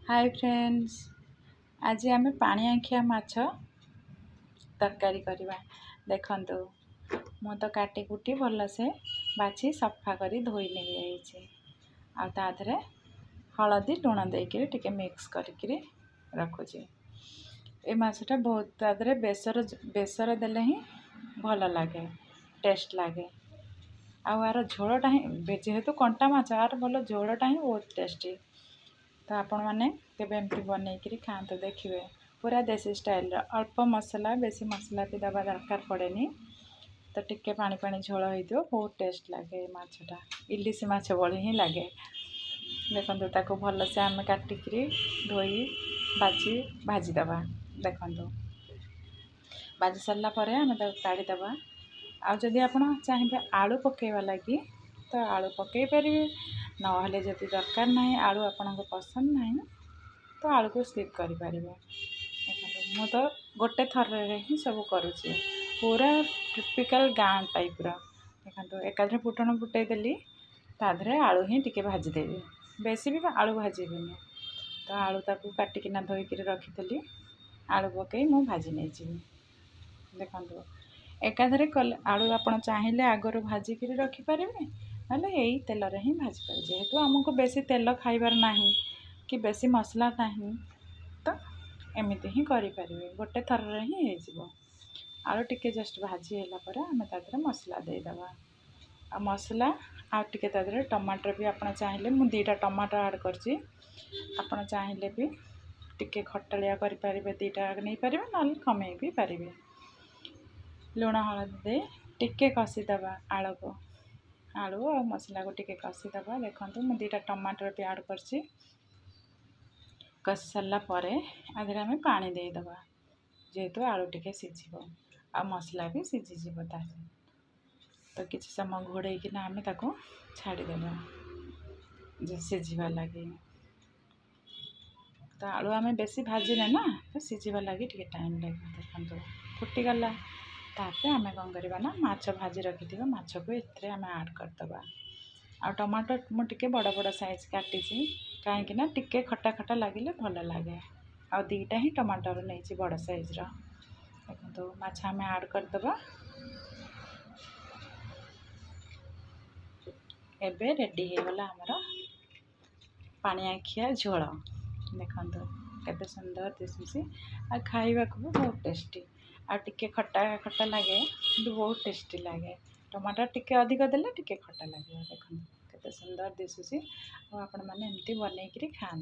Hi friends, आज आम पानी आखिया माछ तरकारी करवा। देखंतु मु तो काटी कुटी भलसे बाछि सफा करी धोई नहीं जाइए आ ताधरे हलदी लुण देकर टिके मिक्स करके रखुची। ए माछटा बहुत ताधरे बेसर देले ही भल लगे, टेस्ट लगे। आर झोलटा ही जेहेतु कंटा माछ आर भल झोलटा ही बहुत टेस्टी। तो आपण मैंने केबे एमती बनईकरी खाते देखिए, पूरा देसी स्टाइल अल्प मसला बेसी मसला भी दबा दरकार पड़ेनी। तो टिके पानी पानी झोल हो बहुत टेस्ट लगे। माछटा इलिश माछ भली ही लगे। देखो ताको भल से आम काटिकी धोई बाजी भाजीदबा। देखो भाजी सारा पर आम काढ़ीदबा। आदि आप चाहिए आलू पकेवा लगी तो आलू पकई पारे, नहले जदि दरकार ना आलू आपण पसंद ना तो आलू को स्किप करें। मु तो गोटे थर ही सब करुँची, पूरा टिपिकल गाँ टाइप्र। देखो एकाधे फुटण फुटईदेली ताधरे आलू ही टिके भाजीदेवी, बेसी भी आलू भाजीबेनि। तो आलू ताकू काटिकिना धोईक रखीली, आलू पकई मु भाजी नहीं। देखो एकाधरे कले आलू आप चाहिए आगर भाजिक रखिपारे, ना यही तेल ही भाजी पारे। जेहेतु आमको बेसी तेल खाइबार नहीं कि बेसी मसला नहीं, तो एमती ही करें। गोटे थर ही हो आलू टिके जस्ट भाजी है आम तादरे मसला देदेबा। आ मसला आटे तादरे टमाटर भी आप चाहिए, मुझे 2टा टमाटर ऐड करची। आप चाहिए भी टिके खटालिया करें, 2टा नहीं पारे ना कमे भी पारे। लुण हलदी दे टिके कषिदबा आलू को, आलू और मसला को टिके कषिदबा। देखो मुझे 2टा टमाटर भी ऐड करची। कषि सारा पर आधे आम पानी देदेबा, जेहेतु आलू टिके सीझिब आ मसला भी सीझीज। तो किसी समय घोड़ेकिना आम ताको छाड़देबा जे सीझा लगे। तो आलू आम बेसी भाजिले ना तो सीझा लगे टे टाइम लगे। देखो फुटीगला तापर आम कौन करवा ना माछ भाजी रखी माछ को ये आम ऐड करदबा। आ टमाटर मुझे बड़ बड़ साइज काटी, कहीं टिके खटा खटा लगे भल लगे। आ 2टा ही टमाटर नहीं बड़ साइज्र। देखो माछ आम ऐड करदबा। एबे रेडी होगला आमर पानी आखिया झोल। देखो केते सुंदर दिशुची आ खाइबा को भी बहुत टेस्टी। आ टिके खट्टा खट्टा लगे, बहुत टेस्टी लगे। टमाटर टिके अधिक देले टिके खट्टा लगे। देखो केते सुंदर दिशुची। आपण माने एमती बनईकरी खान।